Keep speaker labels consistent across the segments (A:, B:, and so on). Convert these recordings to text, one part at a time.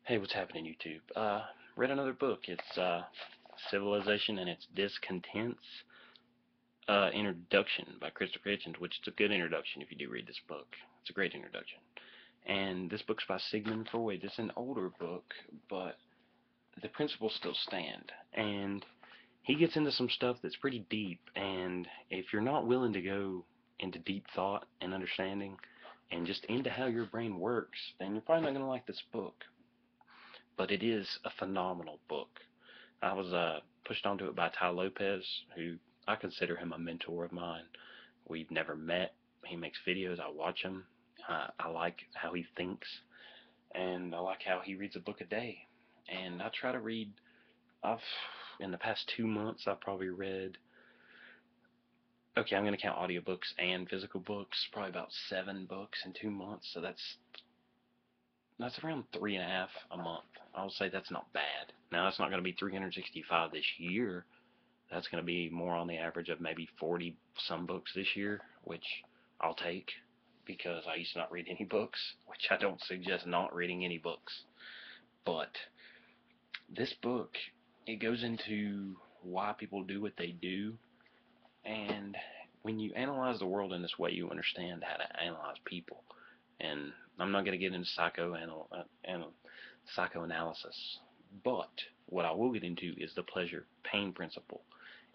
A: Hey, what's happening, YouTube? Read another book. It's Civilization and its Discontents. Introduction by Christopher Hitchens, which is a good introduction if you do read this book. It's a great introduction. And this book's by Sigmund Freud. It's an older book, but the principles still stand. And he gets into some stuff that's pretty deep. And if you're not willing to go into deep thought and understanding and just into how your brain works, then you're probably not going to like this book. But it is a phenomenal book. I was pushed onto it by Ty Lopez, who I consider him a mentor of mine. We've never met. He makes videos. I watch him. I like how he thinks, and I like how he reads a book a day. And I try to read. I've in the past 2 months, I've probably read. Okay, I'm going to count audiobooks and physical books. Probably about 7 books in 2 months. So that's around 3.5 a month. I would say that's not bad. Now, that's not going to be 365 this year. That's going to be more on the average of maybe 40 some books this year, which I'll take because I used to not read any books, which I don't suggest not reading any books. But this book, it goes into why people do what they do, and when you analyze the world in this way, you understand how to analyze people. And I'm not going to get into psychoanalysis, but what I will get into is the pleasure-pain principle.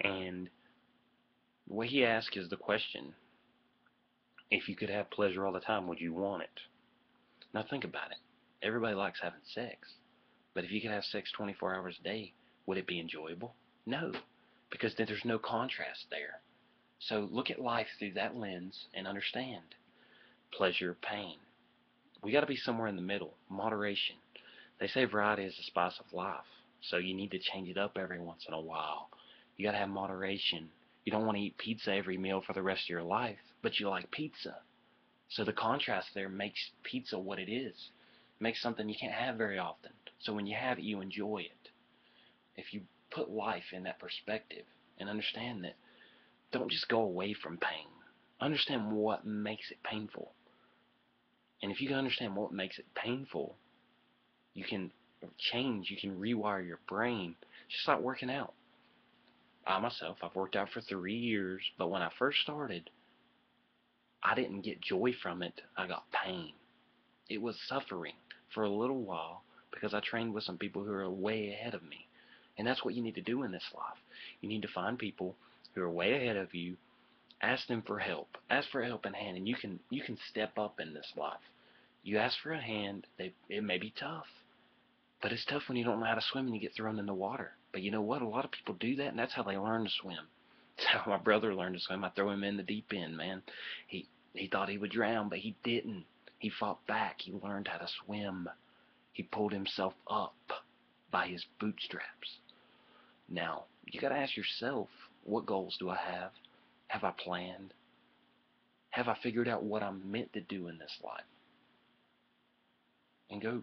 A: And what he asks is the question, if you could have pleasure all the time, would you want it? Now think about it. Everybody likes having sex. But if you could have sex 24 hours a day, would it be enjoyable? No, because then there's no contrast there. So look at life through that lens and understand pleasure, pain. We got to be somewhere in the middle, moderation. They say variety is the spice of life, so you need to change it up every once in a while. You got to have moderation. You don't want to eat pizza every meal for the rest of your life, but you like pizza. So the contrast there makes pizza what it is. It makes something you can't have very often. So when you have it, you enjoy it. If you put life in that perspective and understand that, don't just go away from pain. Understand what makes it painful. And if you can understand what makes it painful, you can change, you can rewire your brain. Just like working out. I myself, I've worked out for 3 years, but when I first started, I didn't get joy from it. I got pain. It was suffering for a little while because I trained with some people who are way ahead of me. And that's what you need to do in this life. You need to find people who are way ahead of you. Ask them for help. Ask for a helping hand, and you can step up in this life. You ask for a hand, it may be tough. But it's tough when you don't know how to swim and you get thrown in the water. But you know what? A lot of people do that, and that's how they learn to swim. That's how my brother learned to swim. I throw him in the deep end, man. He thought he would drown, but he didn't. He fought back. He learned how to swim. He pulled himself up by his bootstraps. Now, you got to ask yourself, what goals do I have? Have I planned? Have I figured out what I'm meant to do in this life? And go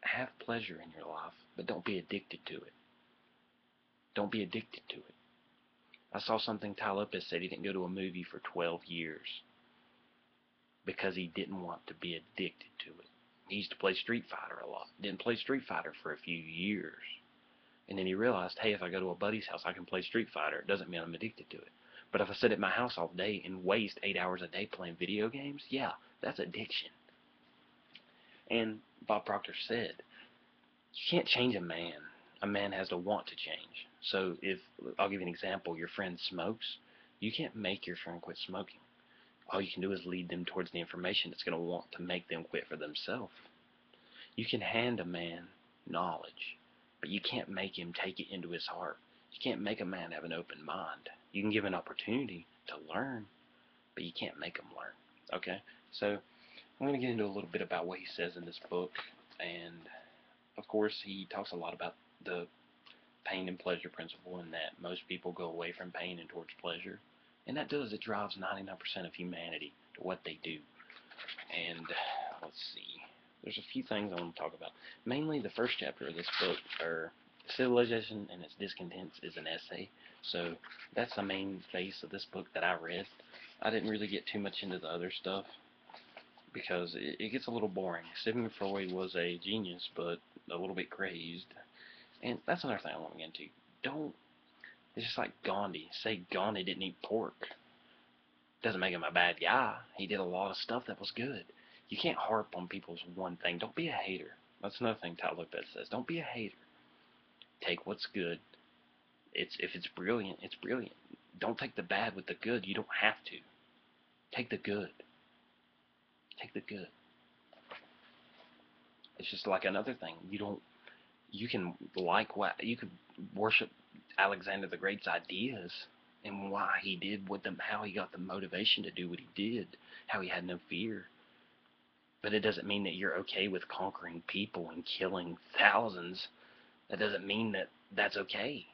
A: have pleasure in your life, but don't be addicted to it. Don't be addicted to it. I saw something Ty Lopez said he didn't go to a movie for 12 years because he didn't want to be addicted to it. He used to play Street Fighter a lot. Didn't play Street Fighter for a few years. And then he realized, hey, if I go to a buddy's house, I can play Street Fighter. It doesn't mean I'm addicted to it. But if I sit at my house all day and waste 8 hours a day playing video games, yeah, that's addiction. And Bob Proctor said, you can't change a man. A man has to want to change. So if, I'll give you an example, your friend smokes, you can't make your friend quit smoking. All you can do is lead them towards the information that's going to want to make them quit for themselves. You can hand a man knowledge, but you can't make him take it into his heart. You can't make a man have an open mind. You can give an opportunity to learn, but you can't make him learn. Okay? So I'm going to get into a little bit about what he says in this book, and of course he talks a lot about the pain and pleasure principle, and that most people go away from pain and towards pleasure. And that does, it drives 99% of humanity to what they do. And let's see, there's a few things I want to talk about. Mainly the first chapter of this book, or Civilization and its Discontents, is an essay. So that's the main base of this book that I read. I didn't really get too much into the other stuff, because it gets a little boring. Sigmund Freud was a genius, but a little bit crazed. And that's another thing I want to get into. Don't, it's just like Gandhi. Say Gandhi didn't eat pork. Doesn't make him a bad guy. He did a lot of stuff that was good. You can't harp on people's one thing. Don't be a hater. That's another thing Tyler Lopez says. Don't be a hater. Take what's good. If it's brilliant, it's brilliant. Don't take the bad with the good. You don't have to. Take the good. Take the good. It's just like another thing. You can you can worship Alexander the Great's ideas and why he did with them, how he got the motivation to do what he did, how he had no fear. But it doesn't mean that you're okay with conquering people and killing thousands. That doesn't mean that that's okay.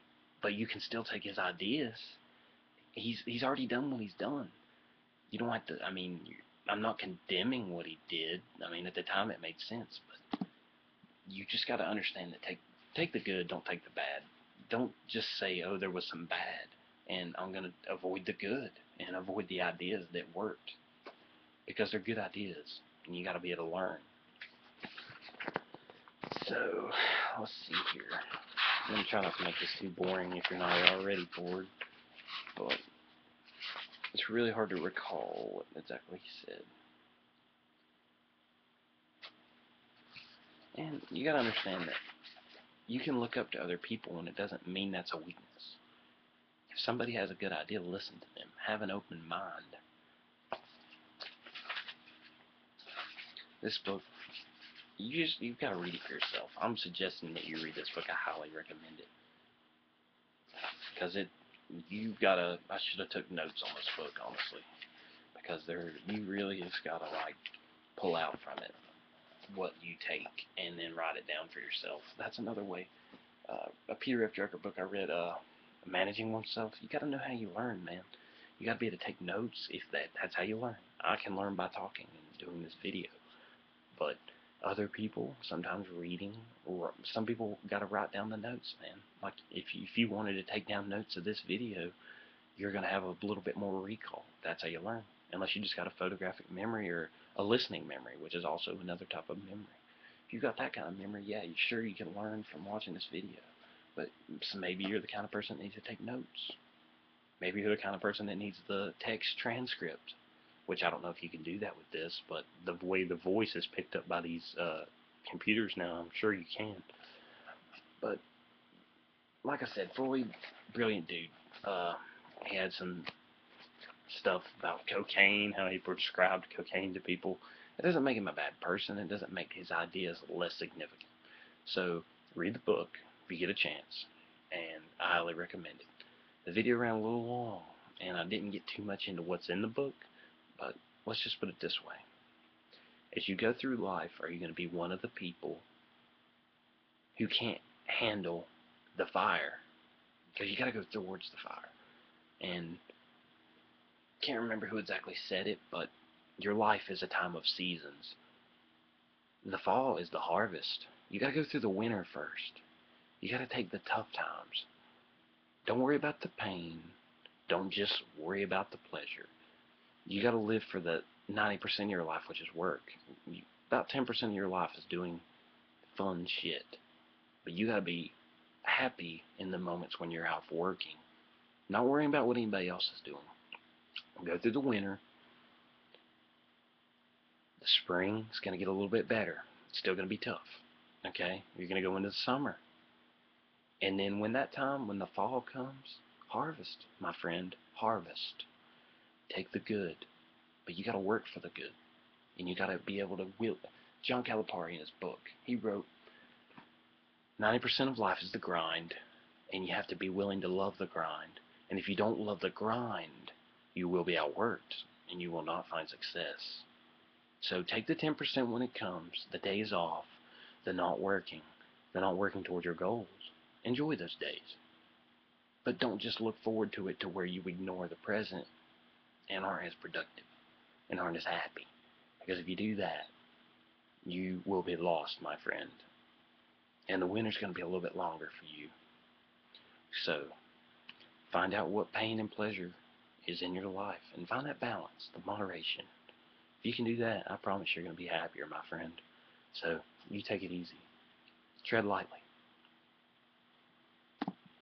A: But you can still take his ideas. He's already done what he's done. You don't have to, I mean, I'm not condemning what he did. I mean, at the time it made sense, but you just got to understand that take the good, don't take the bad. Don't just say, oh, there was some bad, and I'm going to avoid the good and avoid the ideas that worked, because they're good ideas, and you got to be able to learn. So, let's see here. I'm going to try not to make this too boring if you're not already bored, but it's really hard to recall what exactly he said. And you got to understand that you can look up to other people, and it doesn't mean that's a weakness. If somebody has a good idea, listen to them. Have an open mind. This book, you've got to read it for yourself. I'm suggesting that you read this book. I highly recommend it. Because I should have took notes on this book, honestly. Because you really just got to, like, pull out from it what you take and then write it down for yourself. That's another way. A Peter F. Drucker book I read, Managing Oneself. You got to know how you learn, man. You got to be able to take notes. If that's how you learn. I can learn by talking and doing this video. But other people, sometimes reading, or some people got to write down the notes, man. Like if you wanted to take down notes of this video, you're going to have a little bit more recall. That's how you learn. Unless you just got a photographic memory or a listening memory, which is also another type of memory. If you got that kind of memory, yeah, sure you can learn from watching this video. But so maybe you're the kind of person that needs to take notes. Maybe you're the kind of person that needs the text transcript, which I don't know if you can do that with this, but the way the voice is picked up by these computers now, I'm sure you can. But like I said, Freud, brilliant dude. He had some stuff about cocaine, how he prescribed cocaine to people. It doesn't make him a bad person. It doesn't make his ideas less significant. So read the book if you get a chance, and I highly recommend it. The video ran a little long, and I didn't get too much into what's in the book, but let's just put it this way. As you go through life, are you going to be one of the people who can't handle the fire? Because you got to go towards the fire. And can't remember who exactly said it, but your life is a time of seasons. The fall is the harvest. You got to go through the winter first. You got to take the tough times. Don't worry about the pain. Don't just worry about the pleasure. You got to live for the 90% of your life, which is work. About 10% of your life is doing fun shit. But you got to be happy in the moments when you're out working. Not worrying about what anybody else is doing. Go through the winter. The spring is going to get a little bit better. It's still going to be tough. Okay? You're going to go into the summer. And then when the fall comes, harvest, my friend. Harvest. Take the good. But you got to work for the good. And you got to be able to will. John Calipari in his book, he wrote, 90% of life is the grind. And you have to be willing to love the grind. And if you don't love the grind, you will be outworked, and you will not find success. So take the 10% when it comes, the days off, the not working towards your goals. Enjoy those days. But don't just look forward to it to where you ignore the present and aren't as productive and aren't as happy. Because if you do that, you will be lost, my friend. And the winter's going to be a little bit longer for you. So find out what pain and pleasure is in your life, and find that balance, the moderation. If you can do that, I promise you're going to be happier, my friend. So you take it easy. Tread lightly.